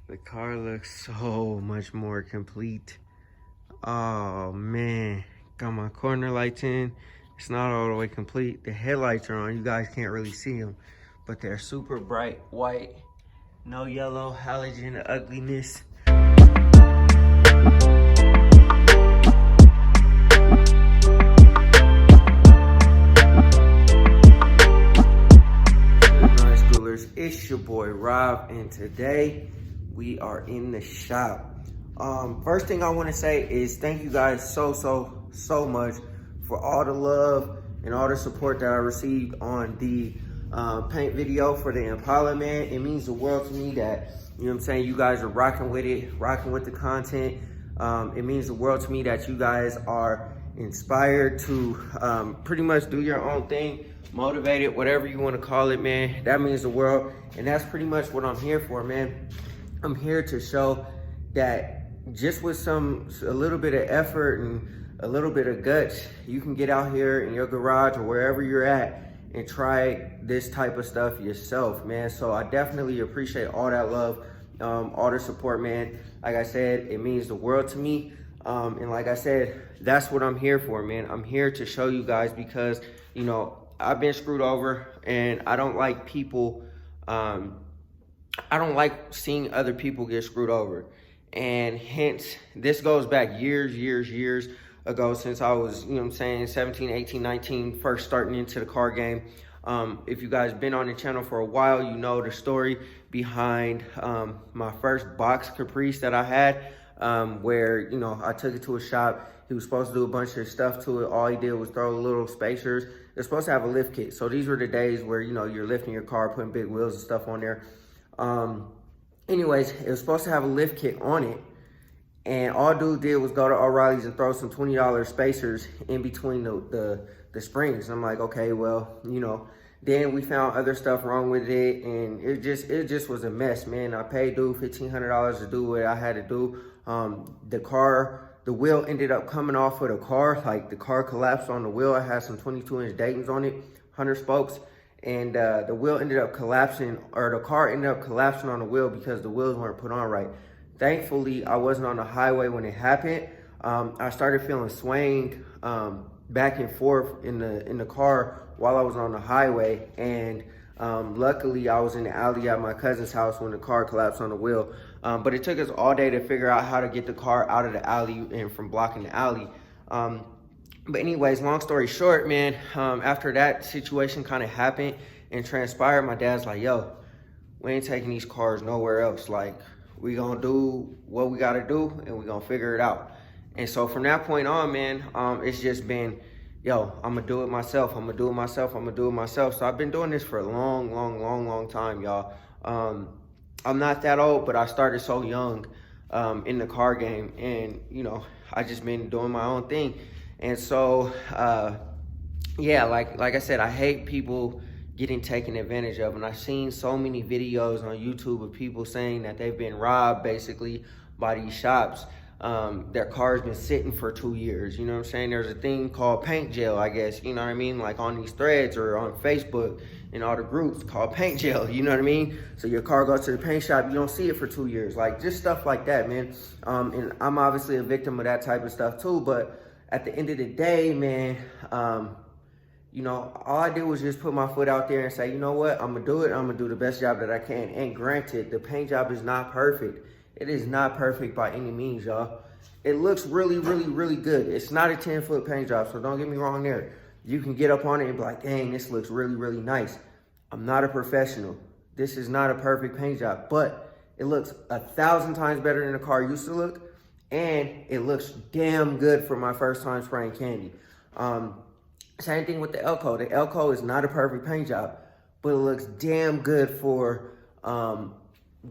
The car looks so much more complete. Oh man, got my corner lights in. It's not all the way complete. The headlights are on. You guys can't really see them, but they're super bright white. No yellow, halogen ugliness. Nice schoolers, it's your boy Rob, and today we are in the shop. First thing I want to say is thank you guys so much for all the love and all the support that I received on the paint video for the Impala, man. It means the world to me that, you know what I'm saying, you guys are rocking with it, rocking with the content. It means the world to me that you guys are inspired to pretty much do your own thing, motivated, whatever you want to call it, man. That means the world, and that's pretty much what I'm here for, man. I'm here to show that just with a little bit of effort and a little bit of guts, you can get out here in your garage or wherever you're at and try this type of stuff yourself, man. So I definitely appreciate all that love, all the support, man. Like I said, it means the world to me. And like I said, that's what I'm here for, man. I'm here to show you guys because, you know, I've been screwed over and I don't like people, I don't like seeing other people get screwed over. And hence, this goes back years ago since I was, you know what I'm saying, 17, 18, 19, first starting into the car game. If you guys been on the channel for a while, you know the story behind my first box Caprice that I had, where, you know, I took it to a shop. He was supposed to do a bunch of stuff to it. All he did was throw little spacers. They're supposed to have a lift kit. So these were the days where, you know, you're lifting your car, putting big wheels and stuff on there. Anyways, it was supposed to have a lift kit on it, and all dude did was go to O'Reilly's and throw some $20 spacers in between the springs. I'm like, okay, well, you know. Then we found other stuff wrong with it, and it just was a mess, man. I paid dude $1,500 to do what I had to do. The wheel ended up coming off of the car. Like, the car collapsed on the wheel. I had some 22-inch Dayton's on it, 100 spokes. And the wheel ended up collapsing, or the car ended up collapsing on the wheel because the wheels weren't put on right. Thankfully, I wasn't on the highway when it happened. I started feeling swaying back and forth in the car while I was on the highway. And luckily, I was in the alley at my cousin's house when the car collapsed on the wheel. But it took us all day to figure out how to get the car out of the alley and from blocking the alley. But anyways, long story short, man, after that situation kind of happened and transpired, my dad's like, yo, we ain't taking these cars nowhere else. Like, we gonna do what we gotta do and we gonna figure it out. And so from that point on, man, it's just been, yo, I'm gonna do it myself. I'm gonna do it myself. I'm gonna do it myself. So I've been doing this for a long time, y'all. I'm not that old, but I started so young in the car game, and, you know, I just been doing my own thing. And so, yeah, like I said, I hate people getting taken advantage of. And I've seen so many videos on YouTube of people saying that they've been robbed, basically, by these shops. Their car's been sitting for 2 years. You know what I'm saying? There's a thing called paint jail, I guess. You know what I mean? Like on these threads or on Facebook and all the groups called paint jail. You know what I mean? So your car goes to the paint shop, you don't see it for 2 years. Like, just stuff like that, man. And I'm obviously a victim of that type of stuff too, but at the end of the day, man, you know, all I did was just put my foot out there and say, you know what, I'm gonna do it. I'm gonna do the best job that I can. And granted, the paint job is not perfect. It is not perfect by any means, y'all. It looks really good. It's not a 10-foot paint job, so don't get me wrong there. You can get up on it and be like, dang, this looks really nice. I'm not a professional. This is not a perfect paint job, but it looks 1,000 times better than the car used to look. And it looks damn good for my first time spraying candy. Same thing with the Elco. The Elco is not a perfect paint job, but it looks damn good for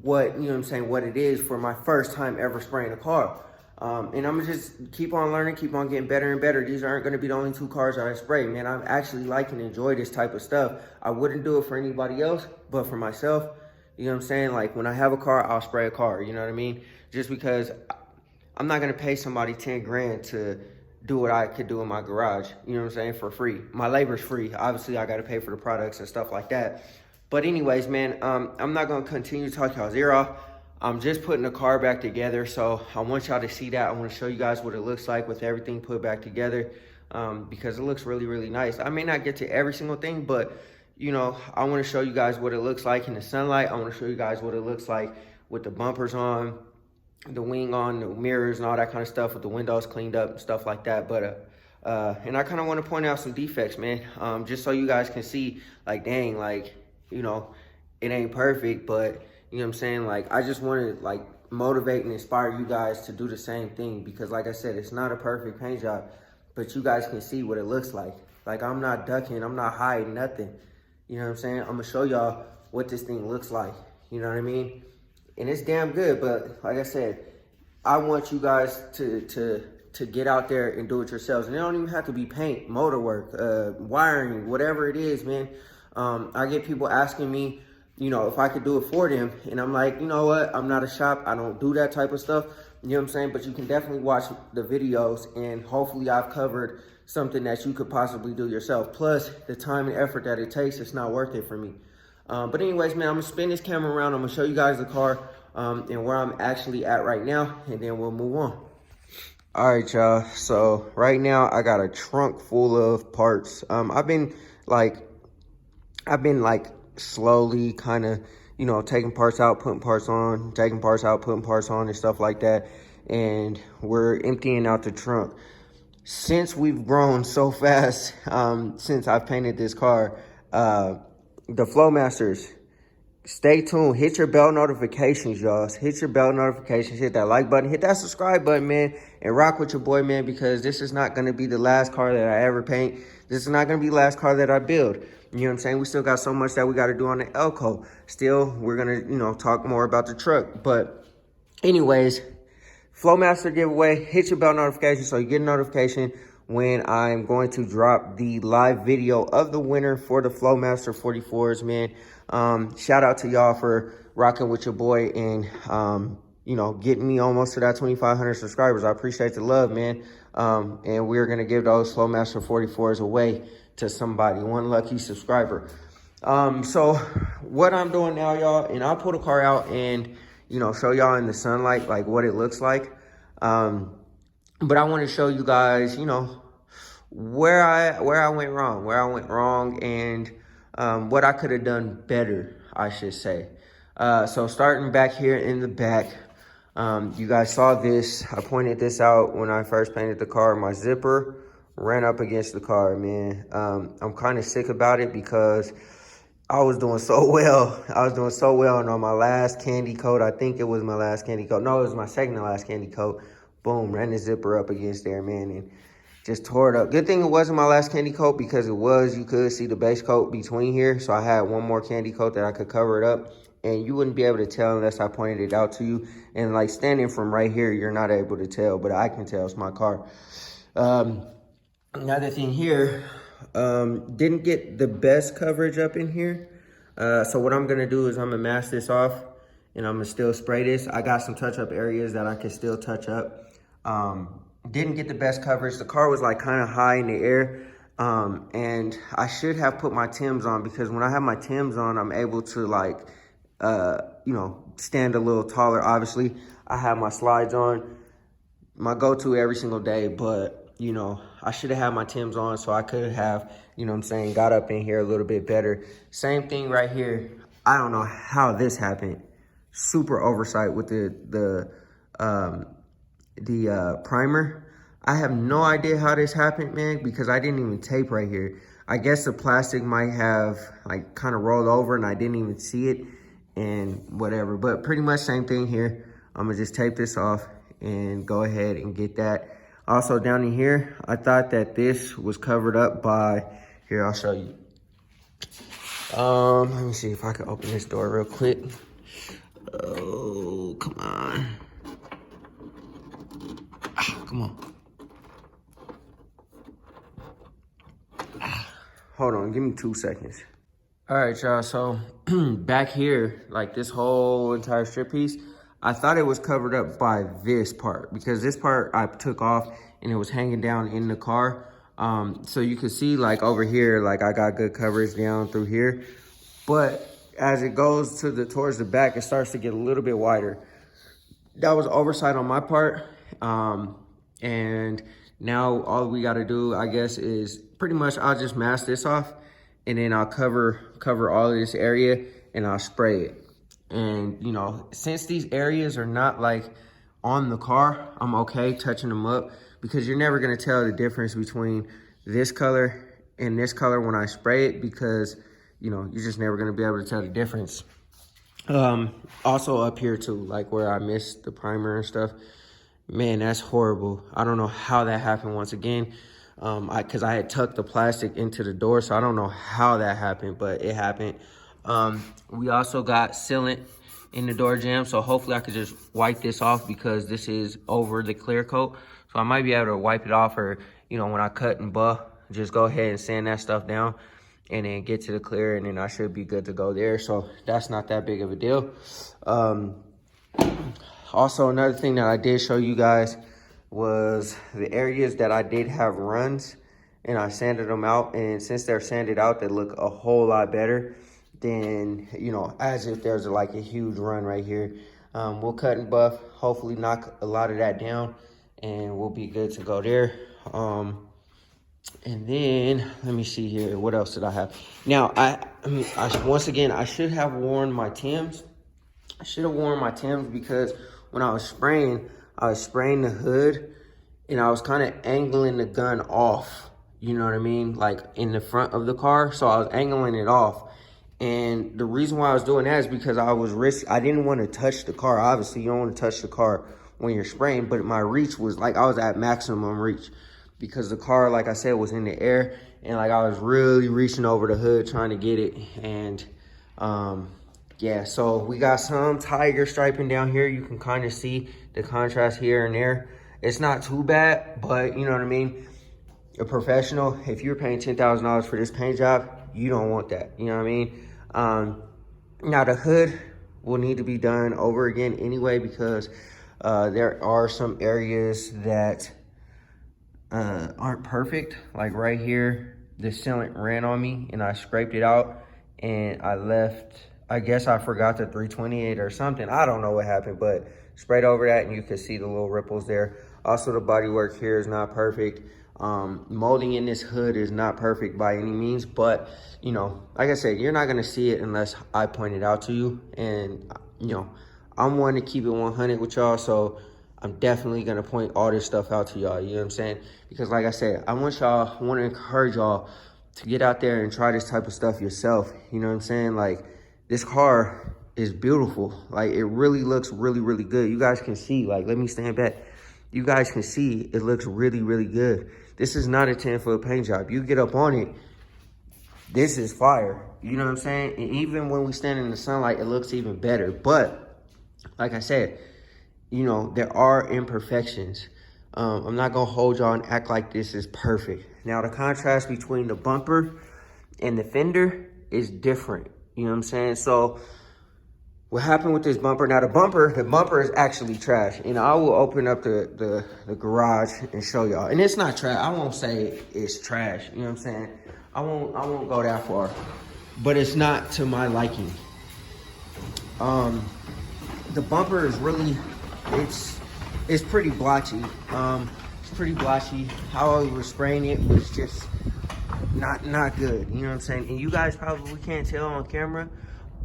what, you know what I'm saying, what it is for my first time ever spraying a car. And I'm gonna just keep on learning, keep on getting better and better. These aren't gonna be the only 2 cars that I spray, man. I actually like and enjoy this type of stuff. I wouldn't do it for anybody else, but for myself, you know what I'm saying? Like, when I have a car, I'll spray a car, you know what I mean? Just because I'm not gonna pay somebody 10 grand to do what I could do in my garage, you know what I'm saying, for free. My labor's free. Obviously, I gotta pay for the products and stuff like that. But anyways, man, I'm not gonna continue to talk y'all's ear off. I'm just putting the car back together, so I want y'all to see that. I want to show you guys what it looks like with everything put back together, because it looks really, really nice. I may not get to every single thing, but you know, I want to show you guys what it looks like in the sunlight. I want to show you guys what it looks like with the bumpers on, the wing on, the mirrors and all that kind of stuff, with the windows cleaned up and stuff like that. But and I kind of want to point out some defects, man, just so you guys can see, like, dang, like, you know, it ain't perfect, but you know what I'm saying? Like, I just want to, like, motivate and inspire you guys to do the same thing, because like I said, it's not a perfect paint job, but you guys can see what it looks like. Like, I'm not ducking, I'm not hiding nothing. You know what I'm saying? I'm gonna show y'all what this thing looks like. You know what I mean? And it's damn good, but like I said, I want you guys to get out there and do it yourselves. And it don't even have to be paint, motor work, wiring, whatever it is, man. I get people asking me, you know, if I could do it for them. And I'm like, you know what? I'm not a shop. I don't do that type of stuff. You know what I'm saying? But you can definitely watch the videos, and hopefully I've covered something that you could possibly do yourself. Plus, the time and effort that it takes, it's not worth it for me. But anyways, man, I'm gonna spin this camera around. I'm gonna show you guys the car and where I'm actually at right now, and then we'll move on. All right, y'all. So right now I got a trunk full of parts. I've been like slowly kind of, you know, taking parts out, putting parts on, taking parts out, putting parts on and stuff like that. And we're emptying out the trunk. Since we've grown so fast, since I've painted this car, the Flowmasters, stay tuned. Hit your bell notifications, y'all. Hit your bell notifications. Hit that like button. Hit that subscribe button, man. And rock with your boy, man, because this is not going to be the last car that I ever paint. This is not going to be the last car that I build. You know what I'm saying? We still got so much that we got to do on the Elco. Still, we're going to, you know, talk more about the truck. But anyways, Flowmaster giveaway. Hit your bell notification so you get a notification when I'm going to drop the live video of the winner for the Flowmaster 44s, man. Shout out to y'all for rocking with your boy and, you know, getting me almost to that 2,500 subscribers. I appreciate the love, man. And we're going to give those Flowmaster 44s away to somebody, one lucky subscriber. So what I'm doing now, y'all, and I'll pull the car out and, you know, show y'all in the sunlight, like, what it looks like. But I want to show you guys, you know, where I went wrong, and what I could have done better, I should say. So starting back here in the back, you guys saw this. I pointed this out when I first painted the car. My zipper ran up against the car, man. I'm kind of sick about it because I was doing so well. And on my last candy coat, I think it was my last candy coat. No, it was my second to last candy coat. Boom, ran the zipper up against there, man, and just tore it up. Good thing it wasn't my last candy coat, because you could see the base coat between here. So I had one more candy coat that I could cover it up, and you wouldn't be able to tell unless I pointed it out to you. And like standing from right here, you're not able to tell, but I can tell it's my car. Another thing here, didn't get the best coverage up in here. So what I'm gonna do is I'm gonna mask this off, and I'm gonna still spray this. I got some touch-up areas that I can still touch up. Didn't get the best coverage. The car was like kind of high in the air. And I should have put my Timbs on, because when I have my Timbs on, I'm able to, like, you know, stand a little taller. Obviously, I have my slides on, my go-to every single day, but, you know, I should have had my Timbs on so I could have, you know what I'm saying, got up in here a little bit better. Same thing right here. I don't know how this happened. Super oversight with the primer. I have no idea how this happened, man, because I didn't even tape right here. I guess the plastic might have, like, kind of rolled over and I didn't even see it, and whatever. But pretty much same thing here. I'm gonna just tape this off and go ahead and get that. Also down in here, I thought that this was covered up by, here, I'll show you. Let me see if I can open this door real quick. Oh, come on. Come on. Hold on, give me 2 seconds. All right, y'all, so back here, like this whole entire strip piece, I thought it was covered up by this part, because this part I took off and it was hanging down in the car. So you can see, like, over here, like, I got good coverage down through here. But as it goes towards the back, it starts to get a little bit wider. that was oversight on my part. And now all we got to do, I guess, is pretty much I'll just mask this off, and then I'll cover all of this area, and I'll spray it. And, you know, since these areas are not like on the car, I'm okay touching them up, because you're never going to tell the difference between this color and this color when I spray it, because, you know, you're just never going to be able to tell the difference. Also up here too, like where I missed the primer and stuff, man, that's horrible. I don't know how that happened once again. Cause I had tucked the plastic into the door, so I don't know how that happened, but it happened. We also got sealant in the door jamb, so hopefully I could just wipe this off, because this is over the clear coat. So I might be able to wipe it off, or, you know, when I cut and buff, just go ahead and sand that stuff down and then get to the clear, and then I should be good to go there. So that's not that big of a deal. Also, another thing that I did show you guys was the areas that I did have runs, and I sanded them out. And since they're sanded out, they look a whole lot better than, you know, as if there's like a huge run right here. We'll cut and buff, hopefully knock a lot of that down, and we'll be good to go there. And then let me see here, what else did I have? Now, once again, I should have worn my Timbs. I should have worn my Timbs, because when I was spraying the hood, and I was kind of angling the gun off, you know what I mean, like in the front of the car. So I was angling it off, and the reason why I was doing that is because I didn't want to touch the car. Obviously, you don't want to touch the car when you're spraying, but my reach was like, I was at maximum reach, because the car, like I said, was in the air, and like I was really reaching over the hood trying to get it. And yeah, so we got some tiger striping down here. You can kind of see the contrast here and there. It's not too bad, but you know what I mean? A professional, if you're paying $10,000 for this paint job, you don't want that, you know what I mean? Now the hood will need to be done over again anyway, because there are some areas that aren't perfect. Like right here, the sealant ran on me, and I scraped it out, and I guess I forgot the 328 or something. I don't know what happened, but sprayed over that, and you can see the little ripples there. Also, the bodywork here is not perfect. Molding in this hood is not perfect by any means, but, you know, like I said, you're not going to see it unless I point it out to you. And, you know, I'm one to keep it 100 with y'all, so I'm definitely going to point all this stuff out to y'all, you know what I'm saying? Because like I said, I want to encourage y'all to get out there and try this type of stuff yourself, you know what I'm saying? Like, this car is beautiful. Like, it really looks really, really good. You guys can see, like, let me stand back. You guys can see it looks really, really good. This is not a 10-foot paint job. You get up on it, this is fire. You know what I'm saying? And even when we stand in the sunlight, it looks even better. But like I said, you know, there are imperfections. I'm not gonna hold y'all and act like this is perfect. Now, the contrast between the bumper and the fender is different. You know what I'm saying? So what happened with this bumper? Now the bumper is actually trash. And I will open up the garage and show y'all. And it's not trash. I won't say it's trash. You know what I'm saying? I won't go that far. But it's not to my liking. The bumper is really, it's pretty blotchy. It's pretty blotchy. How I was spraying it was just not good. You know what I'm saying? And you guys probably can't tell on camera,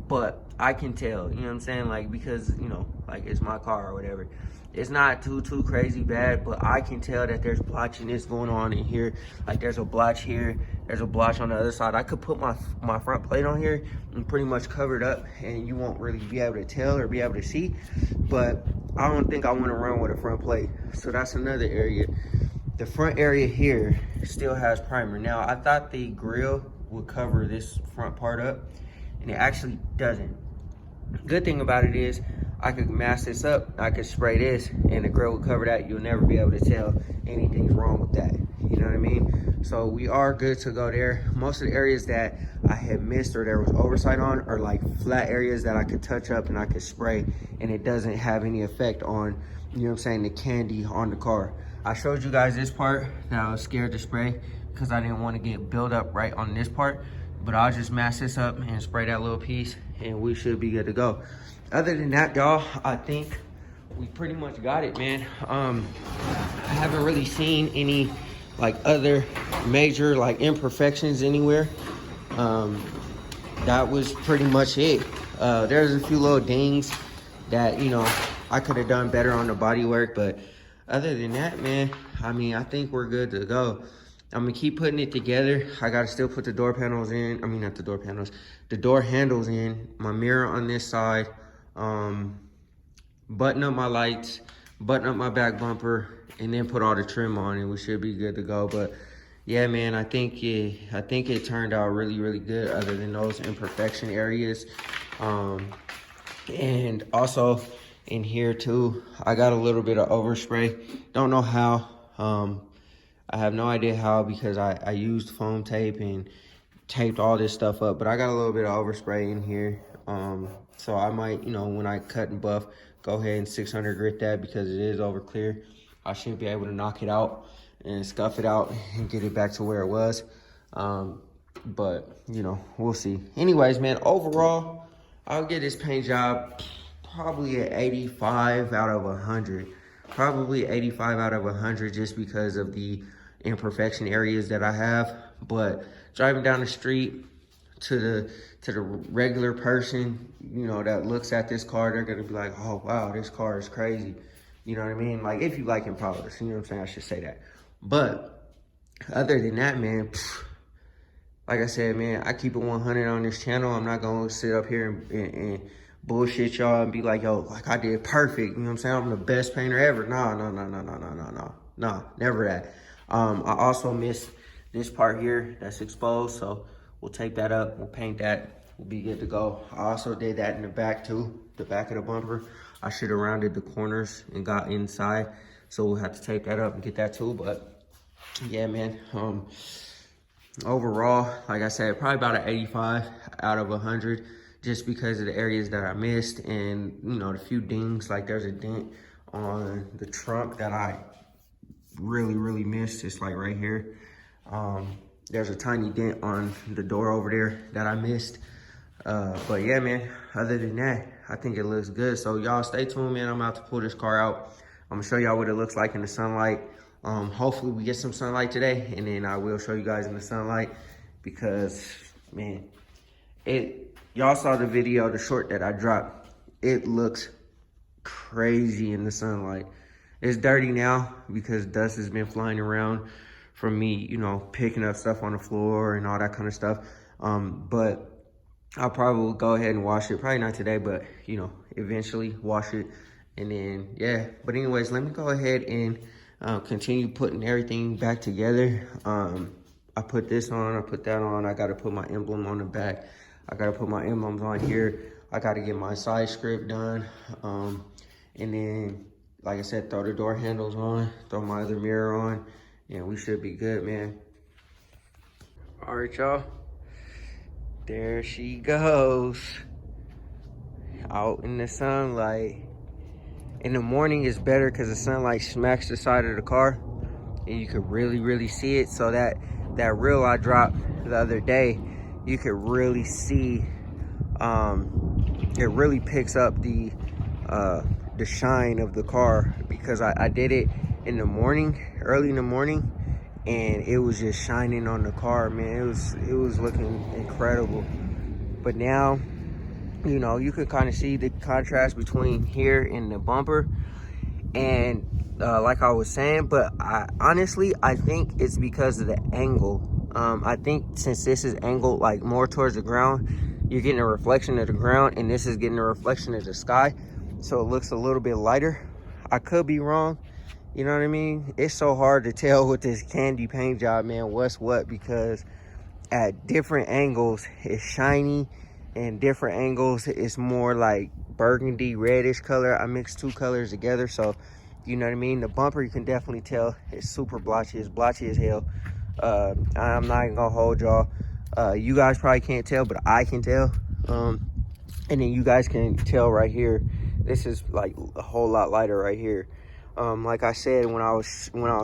but I can tell, you know what I'm saying? Like, because, you know, like, it's my car or whatever. It's not too crazy bad, but I can tell that there's blotchiness going on in here. Like, there's a blotch here, there's a blotch on the other side. I could put my front plate on here and pretty much cover it up, and you won't really be able to tell or be able to see. But I don't think I want to run with a front plate. So that's another area. The front area here still has primer. Now, I thought the grill would cover this front part up, and it actually doesn't. Good thing about it is I could mask this up, I could spray this, and the grill will cover that. You'll never be able to tell anything's wrong with that. You know what I mean? So we are good to go there. Most of the areas that I had missed or there was oversight on are like flat areas that I could touch up and I could spray, and it doesn't have any effect on, you know what I'm saying, the candy on the car. I showed you guys this part that I was scared to spray because I didn't want to get build up right on this part, but I'll just mask this up and spray that little piece, and we should be good to go. Other than that, y'all, I think we pretty much got it, man. I haven't really seen any like other major like imperfections anywhere. That was pretty much it. There's a few little dings that, you know, I could have done better on the bodywork, but other than that, man, I mean, I think we're good to go. I'm gonna keep putting it together. I gotta still put the door panels in. I mean, not the door panels, the door handles in, my mirror on this side, button up my lights, button up my back bumper, and then put all the trim on, and we should be good to go. But yeah, man, I think it turned out really, really good, other than those imperfection areas. And also in here too, I got a little bit of overspray. Don't know how. I have no idea how, because I used foam tape and taped all this stuff up, but I got a little bit of overspray in here. So I might, you know, when I cut and buff, go ahead and 600 grit that, because it is over clear. I should be able to knock it out and scuff it out and get it back to where it was. But, you know, we'll see. Anyways, man, overall, I'll get this paint job probably at 85 out of 100. Probably 85 out of 100, just because of the imperfection areas that I have. But driving down the street, to the regular person, you know, that looks at this car, they're gonna be like, oh wow, this car is crazy. You know what I mean? Like, if you like Impalas, you know what I'm saying? I should say that. But other than that, man, like I said, man, I keep it 100 on this channel. I'm not gonna sit up here and bullshit y'all and be like, yo, like I did perfect. You know what I'm saying? I'm the best painter ever. No, never that. I also missed this part here that's exposed, so we'll take that up, we'll paint that, we'll be good to go. I also did that in the back too, the back of the bumper. I should have rounded the corners and got inside, so we'll have to take that up and get that too. But yeah, man, overall, like I said, probably about an 85 out of 100, just because of the areas that I missed, and you know, the few dings. Like, there's a dent on the trunk that I really missed. It's like right here. There's a tiny dent on the door over there that I missed. But yeah, man, other than that, I think it looks good. So y'all stay tuned, man. I'm about to pull this car out. I'm gonna show y'all what it looks like in the sunlight. Hopefully we get some sunlight today, and then I will show you guys in the sunlight, because man, y'all saw the video, the short that I dropped. It looks crazy in the sunlight. It's dirty now because dust has been flying around from me, you know, picking up stuff on the floor and all that kind of stuff. But I'll probably go ahead and wash it. Probably not today, but you know, eventually wash it. And then, yeah. But anyways, let me go ahead and continue putting everything back together. I put this on, I put that on. I got to put my emblem on the back. I got to put my emblems on here. I got to get my side script done. And then, like I said, throw the door handles on, throw my other mirror on, and we should be good, man. All right, y'all. There she goes. Out in the sunlight. In the morning is better because the sunlight smacks the side of the car and you could really see it. So that reel I dropped the other day, you could really see, it really picks up the shine of the car, because I did it in the morning, early in the morning, and it was just shining on the car, man. It was looking incredible. But now, you know, you could kind of see the contrast between here and the bumper. And like I was saying, but honestly, I think it's because of the angle. I think since this is angled like more towards the ground, you're getting a reflection of the ground, and this is getting a reflection of the sky, so it looks a little bit lighter. I could be wrong, you know what I mean? It's so hard to tell with this candy paint job, man, what's what, because at different angles it's shiny, and different angles it's more like burgundy reddish color. I mixed two colors together, so you know what I mean. The bumper, you can definitely tell it's super blotchy. It's blotchy as hell. I'm not even gonna hold y'all. You guys probably can't tell, but I can tell. And then you guys can tell right here, this is like a whole lot lighter right here. Like I said, when I was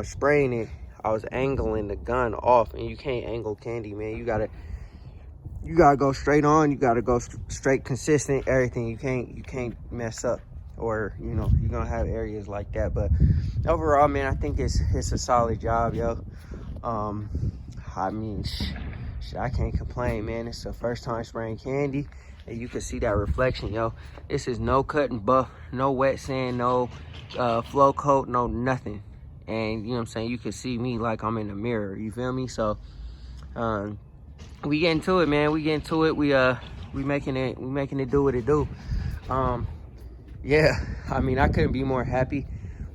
spraying it, I was angling the gun off, and you can't angle candy, man. You gotta go straight on. You gotta go straight, consistent, everything. You can't mess up. or you know, you're gonna have areas like that. But overall, man, I think it's a solid job, yo. I mean, I can't complain, man. It's the first time spraying candy, and you can see that reflection, yo. This is no cut and buff, no wet sand, no flow coat, no nothing. And you know what I'm saying, you can see me like I'm in the mirror, you feel me? So we getting to it, man. We getting to it. We making it do what it do. Yeah, I mean, I couldn't be more happy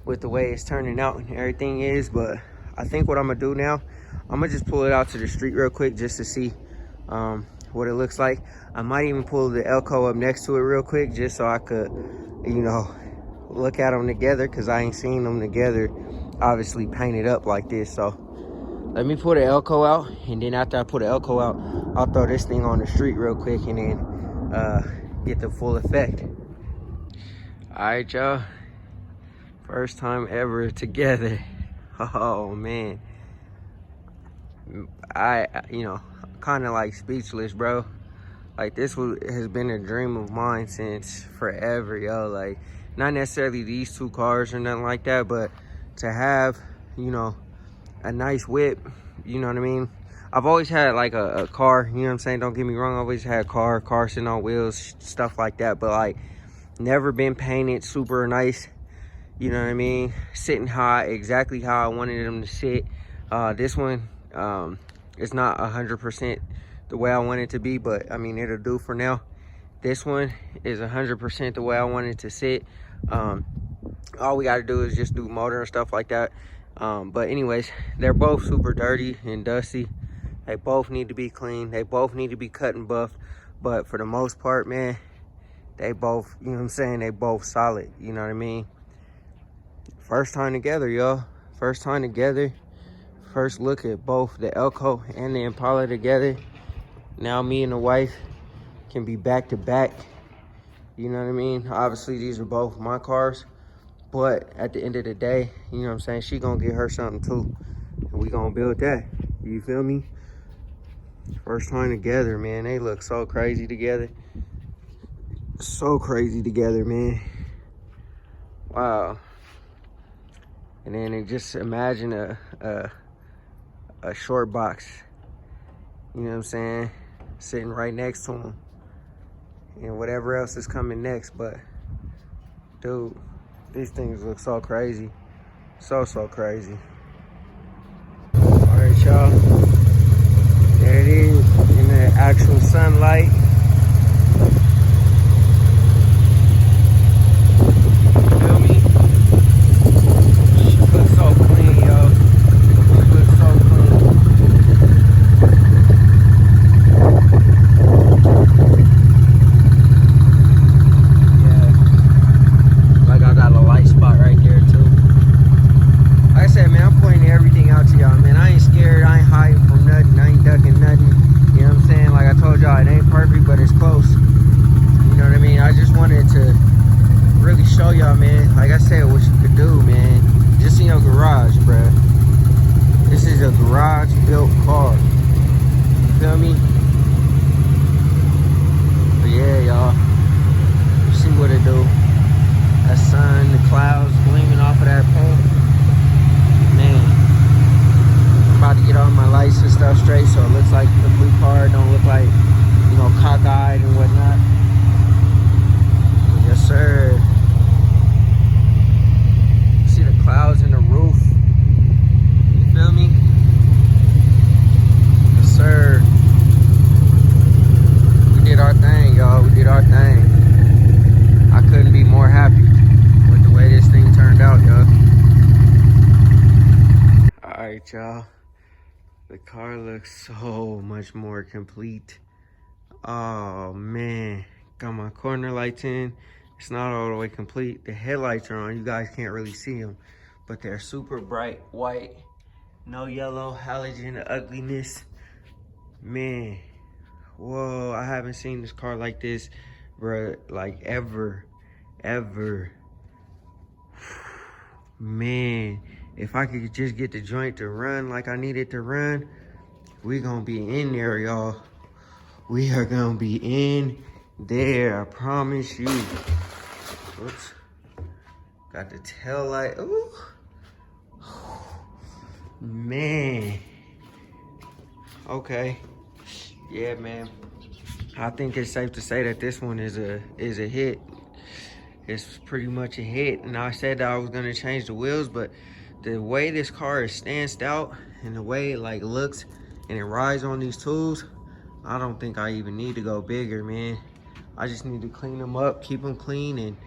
with the way it's turning out and everything is. But I think what I'm gonna do now, I'm gonna just pull it out to the street real quick just to see what it looks like. I might even pull the Elco up next to it real quick just so I could, you know, look at them together, because I ain't seen them together obviously painted up like this. So let me pull the Elco out, and then after I put the Elco out, I'll throw this thing on the street real quick and then get the full effect. All right, y'all. First time ever together. Oh, man. You know, kind of like speechless, bro. Like, this has been a dream of mine since forever, yo. Like, not necessarily these two cars or nothing like that, but to have, you know, a nice whip, you know what I mean? I've always had like a car, you know what I'm saying? Don't get me wrong, I always had a car sitting on wheels, stuff like that, but like never been painted super nice, you know what I mean? Sitting high, exactly how I wanted them to sit. This one, it's not 100% the way I want it to be, but I mean, it'll do for now. This one is 100% the way I want it to sit. All we gotta do is just do motor and stuff like that. But anyways, they're both super dirty and dusty. They both need to be clean. They both need to be cut and buffed. But for the most part, man, they both, you know what I'm saying, they both solid, you know what I mean? First time together, y'all. First time together. First look at both the Elco and the Impala together. Now me and the wife can be back to back. You know what I mean? Obviously, these are both my cars. But at the end of the day, you know what I'm saying, she gonna get her something too. And we gonna build that. You feel me? First time together, man. They look so crazy together. So crazy together, man. Wow. And then just imagine a short box. You know what I'm saying? Sitting right next to them. And whatever else is coming next. But, dude, these things look so crazy. So crazy. Alright, y'all. There it is in the actual sunlight. Feel me? She looks so clean, yo. She looks so clean. Yeah. Like I got a light spot right there too. Like I said, man, I'm pointing everything out to y'all, man. I ain't scared. I ain't hiding from nothing. I ain't ducking nothing. You know what I'm saying? Like I told y'all, it ain't perfect, but it's close. You know what I mean? I just wanted to really show y'all, man. Like I said, what you could do, man. Just in your garage, bruh. This is a garage-built car. You feel me? But yeah, y'all. See what it do. That sun, the clouds gleaming off of that paint. Man, I'm about to get all my lights and stuff straight so it looks like the blue car don't look like, you know, cockeyed and whatnot. Yes, sir. See the clouds in the roof? You feel me? Yes, sir. We did our thing, y'all. We did our thing. I couldn't be more happy with the way this thing turned out, y'all. Alright, y'all. The car looks so much more complete. Oh, man. Got my corner lights in. It's not all the way complete. The headlights are on. You guys can't really see them. But they're super bright white. No yellow, halogen ugliness. Man. Whoa, I haven't seen this car like this, bro. Like, ever. Man. If I could just get the joint to run like I need it to run, we gonna be in there, y'all. We are gonna be in there, I promise you. Oops. Got the tail light. Ooh. Man. Okay. Yeah, man. I think it's safe to say that this one is a hit. It's pretty much a hit. And I said that I was gonna change the wheels, but the way this car is stanced out and the way it like looks and it rides on these tools, I don't think I even need to go bigger, man. I just need to clean them up, keep them clean, and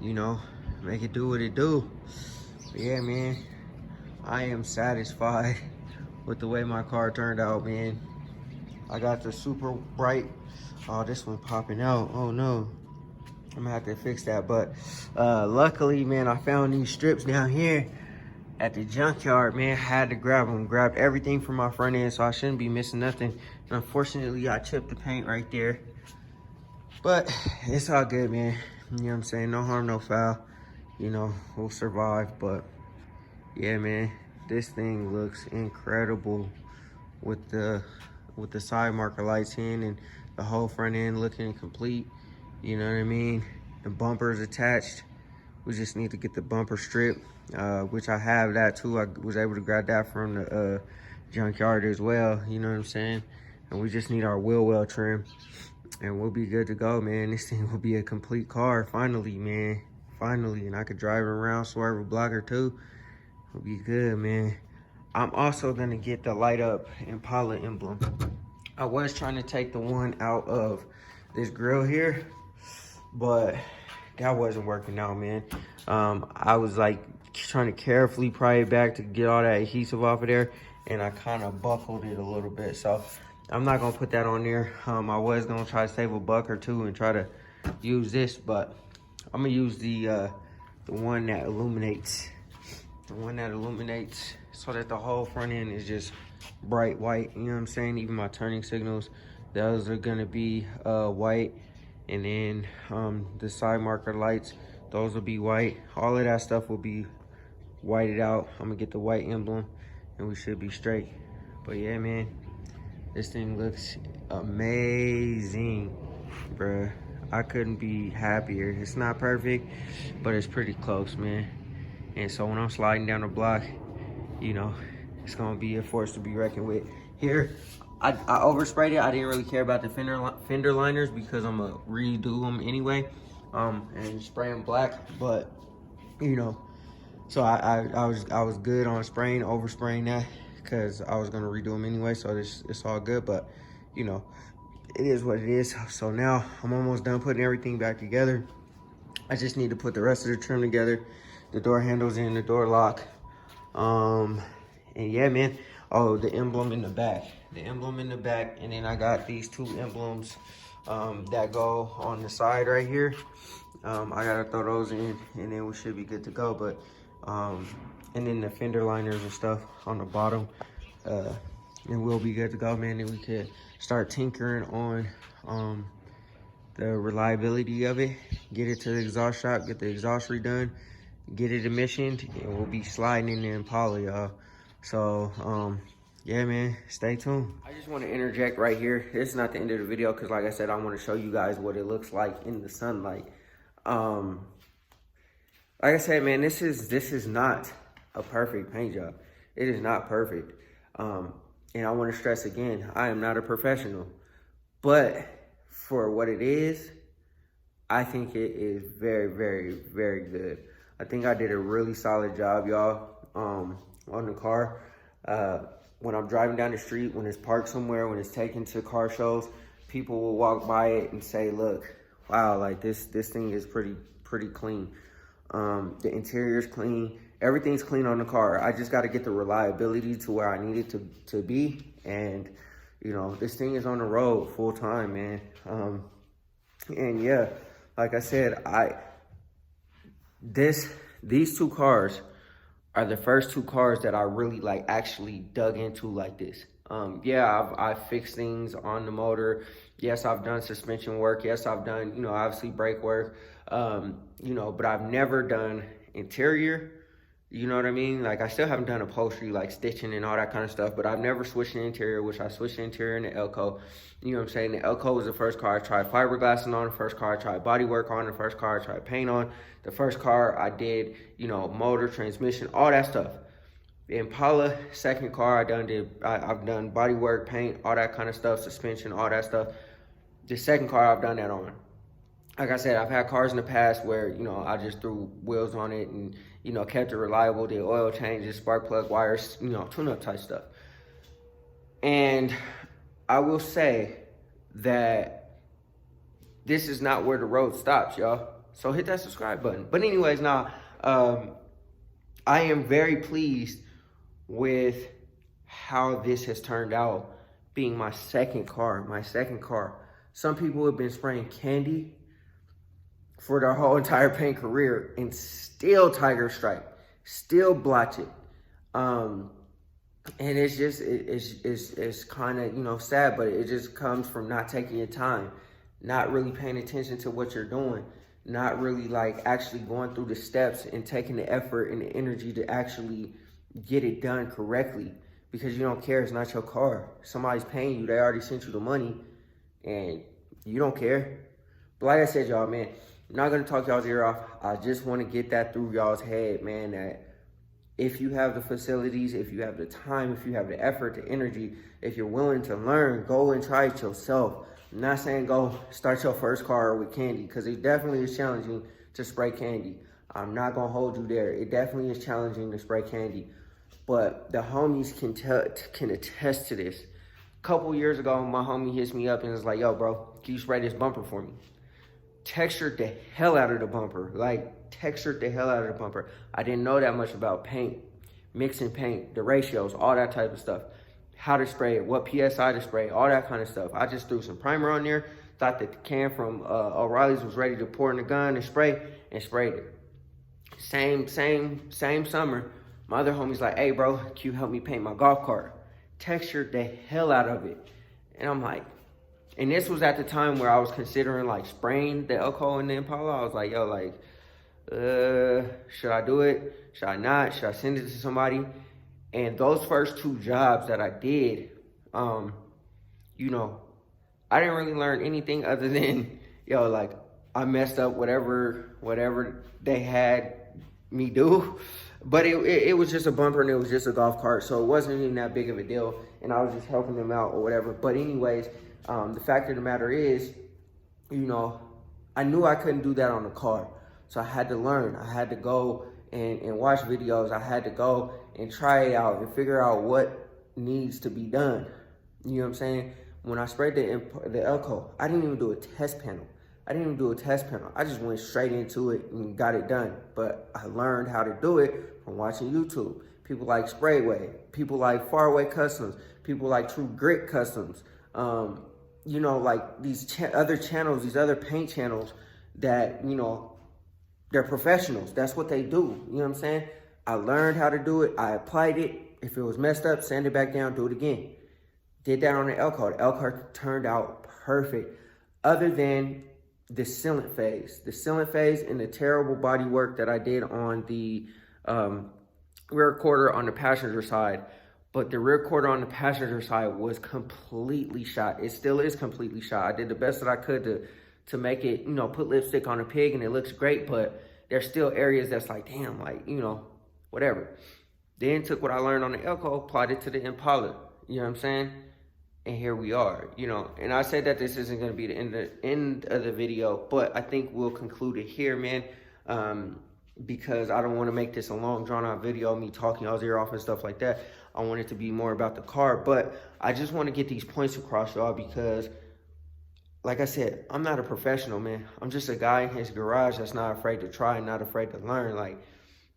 you know, make it do what it do. But yeah, man, I am satisfied with the way my car turned out, man. I got the super bright. Oh, this one popping out. Oh no, I'm gonna have to fix that. But luckily, man, I found these strips down here at the junkyard, man. Had to grab them, grabbed everything from my front end, so I shouldn't be missing nothing. Unfortunately, I chipped the paint right there, but it's all good, man. You know what I'm saying? No harm, no foul. You know, we'll survive. But yeah, man, this thing looks incredible with the side marker lights in and the whole front end looking complete. You know what I mean? The bumpers attached. We just need to get the bumper strip, which I have that too. I was able to grab that from the junkyard as well. You know what I'm saying? And we just need our wheel well trim, and we'll be good to go, man. This thing will be a complete car finally, man. Finally, and I could drive it around, swerve a block or two. It'll be good, man. I'm also gonna get the light up Impala emblem. I was trying to take the one out of this grill here, but that wasn't working out, man. I was like trying to carefully pry it back to get all that adhesive off of there, and I kind of buckled it a little bit. So I'm not gonna put that on there. I was gonna try to save a buck or two and try to use this, but I'm gonna use the one that illuminates. The one that illuminates so that the whole front end is just bright white. You know what I'm saying? Even my turning signals, those are gonna be white. And then the side marker lights, those will be white. All of that stuff will be whited out. I'm gonna get the white emblem and we should be straight. But yeah, man, this thing looks amazing, bruh. I couldn't be happier. It's not perfect, but it's pretty close, man. And so when I'm sliding down the block, you know, it's gonna be a force to be reckoned with. Here, I oversprayed it. I didn't really care about the fender liners because I'm gonna redo them anyway, and spray them black. But you know, so I was good on overspraying that because I was gonna redo them anyway. So it's all good. But you know, it is what it is. So now I'm almost done putting everything back together. I just need to put the rest of the trim together, the door handles in, the door lock, and yeah, man. Oh, the emblem in the back. The emblem in the back, and then I got these two emblems that go on the side right here. I gotta throw those in, and then we should be good to go. But and then the fender liners and stuff on the bottom, and we'll be good to go, man. And we could start tinkering on the reliability of it, get it to the exhaust shop, get the exhaust redone, get it emissioned, and we'll be sliding in the Impala, y'all. So yeah, man, stay tuned. I just want to interject right here. This is not the end of the video because like I said, I want to show you guys what it looks like in the sunlight. Like I said, man, this is not a perfect paint job. It is not perfect. And I want to stress again, I am not a professional, but for what it is, I think it is very, very, very good. I think I did a really solid job, y'all, on the car. When I'm driving down the street, when it's parked somewhere, when it's taken to car shows, people will walk by it and say, look, wow, like this thing is pretty clean. The interior's clean. Everything's clean on the car. I just got to get the reliability to where I need it to be. And, you know, this thing is on the road full time, man. And yeah, like I said, these two cars are the first two cars that I really like actually dug into like this. Yeah, I've fixed things on the motor. Yes, I've done suspension work. Yes, I've done, you know, obviously brake work. You know, but I've never done interior, You know what I mean? Like, I still haven't done upholstery, like stitching and all that kind of stuff, but I've never switched the interior, which I switched the interior in the Elco. You know what I'm saying? The Elco was the first car I tried fiberglassing on, the first car I tried bodywork on, the first car I tried paint on, the first car I did, you know, motor, transmission, all that stuff. The Impala, second car, I've done bodywork, paint, all that kind of stuff, suspension, all that stuff. The second car I've done that on. Like I said, I've had cars in the past where, you know, I just threw wheels on it and, you know, kept it reliable, did oil changes, spark plug wires, you know, tune-up type stuff. And I will say that this is not where the road stops, y'all. So hit that subscribe button. But anyways, now, I am very pleased with how this has turned out, being my second car. Some people have been spraying candy for their whole entire paint career and still tiger stripe, still blotch it. And it's just, it's kind of, you know, sad, but it just comes from not taking your time, not really paying attention to what you're doing, not really like actually going through the steps and taking the effort and the energy to actually get it done correctly, because you don't care. It's not your car. Somebody's paying you. They already sent you the money and you don't care. But like I said, y'all, man, I'm not going to talk y'all's ear off. I just want to get that through y'all's head, man, that if you have the facilities, if you have the time, if you have the effort, the energy, if you're willing to learn, go and try it yourself. I'm not saying go start your first car with candy, because it definitely is challenging to spray candy. I'm not going to hold you there. It definitely is challenging to spray candy. But the homies can attest to this. A couple years ago, my homie hits me up and was like, yo, bro, can you spray this bumper for me? Textured the hell out of the bumper. I didn't know that much about paint, mixing paint, the ratios, all that type of stuff. How to spray it, what PSI to spray, all that kind of stuff. I just threw some primer on there, thought that the can from O'Reilly's was ready to pour in the gun and spray, and sprayed it. Same summer, my other homie's like, hey bro, can you help me paint my golf cart? Textured the hell out of it. And I'm like, and this was at the time where I was considering like spraying the Elco and the Impala. I was like, yo, like, should I do it? Should I not? Should I send it to somebody? And those first two jobs that I did, you know, I didn't really learn anything other than, yo, like, I messed up whatever they had me do. But it was just a bumper and it was just a golf cart. So it wasn't even that big of a deal. And I was just helping them out or whatever. But anyways, the fact of the matter is, you know, I knew I couldn't do that on the car. So I had to learn. I had to go and watch videos. I had to go and try it out and figure out what needs to be done. You know what I'm saying? When I sprayed the Elco, I didn't even do a test panel. I just went straight into it and got it done. But I learned how to do it from watching YouTube. People like Sprayway, people like Faraway Customs, people like True Grit Customs. You know, like these other channels, these other paint channels that, you know, they're professionals. That's what they do. You know what I'm saying? I learned how to do it. I applied it. If it was messed up, sand it back down, do it again. Did that on the Elco. The Elco turned out perfect. Other than the sealant phase. The sealant phase and the terrible body work that I did on the rear quarter on the passenger side. But the rear quarter on the passenger side was completely shot. It still is completely shot. I did the best that I could to make it, you know, put lipstick on a pig and it looks great, but there's still areas that's like, damn, like, you know, whatever. Then took what I learned on the Elco, applied it to the Impala, you know what I'm saying? And here we are, you know. And I said that this isn't gonna be the end of the video, but I think we'll conclude it here, man. Because I don't wanna make this a long drawn out video, me talking y'all's ear off and stuff like that. I want it to be more about the car, but I just wanna get these points across, y'all, because like I said, I'm not a professional, man. I'm just a guy in his garage that's not afraid to try and not afraid to learn. Like,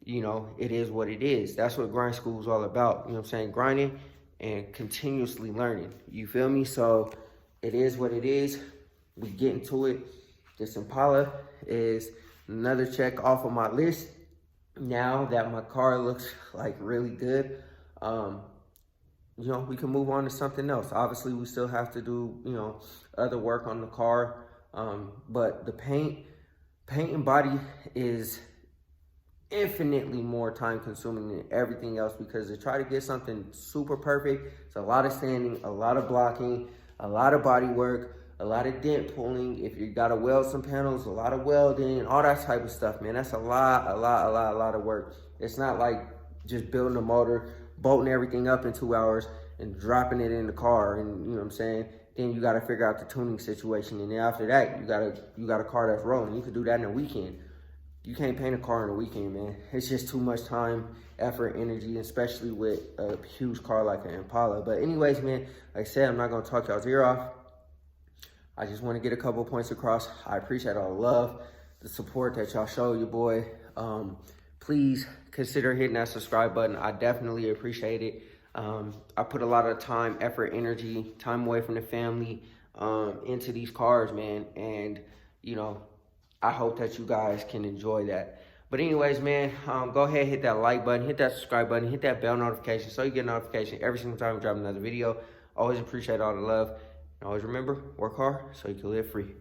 you know, it is what it is. That's what grind school is all about. You know what I'm saying? Grinding and continuously learning. You feel me? So it is what it is. We get into it. This Impala is another check off of my list. Now that my car looks like really good, you know, we can move on to something else. Obviously, we still have to do, you know, other work on the car. But the paint and body is infinitely more time consuming than everything else, because to try to get something super perfect, it's a lot of sanding, a lot of blocking, a lot of body work, a lot of dent pulling. If you gotta weld some panels, a lot of welding, all that type of stuff, man. That's a lot of work. It's not like just building a motor, bolting everything up in 2 hours and dropping it in the car, and you know what I'm saying? Then you gotta figure out the tuning situation, and then after that, you got a car that's rolling. You could do that in a weekend. You can't paint a car in a weekend, man. It's just too much time, effort, energy, especially with a huge car like an Impala. But anyways, man, like I said, I'm not gonna talk y'all's ear off. I just want to get a couple points across. I appreciate all the love, the support that y'all show your boy. Please consider hitting that subscribe button. I definitely appreciate it. I put a lot of time, effort, energy, time away from the family into these cars, man. And, you know, I hope that you guys can enjoy that. But anyways, man, go ahead, hit that like button, hit that subscribe button, hit that bell notification so you get a notification every single time we drop another video. Always appreciate all the love. And always remember, work hard so you can live free.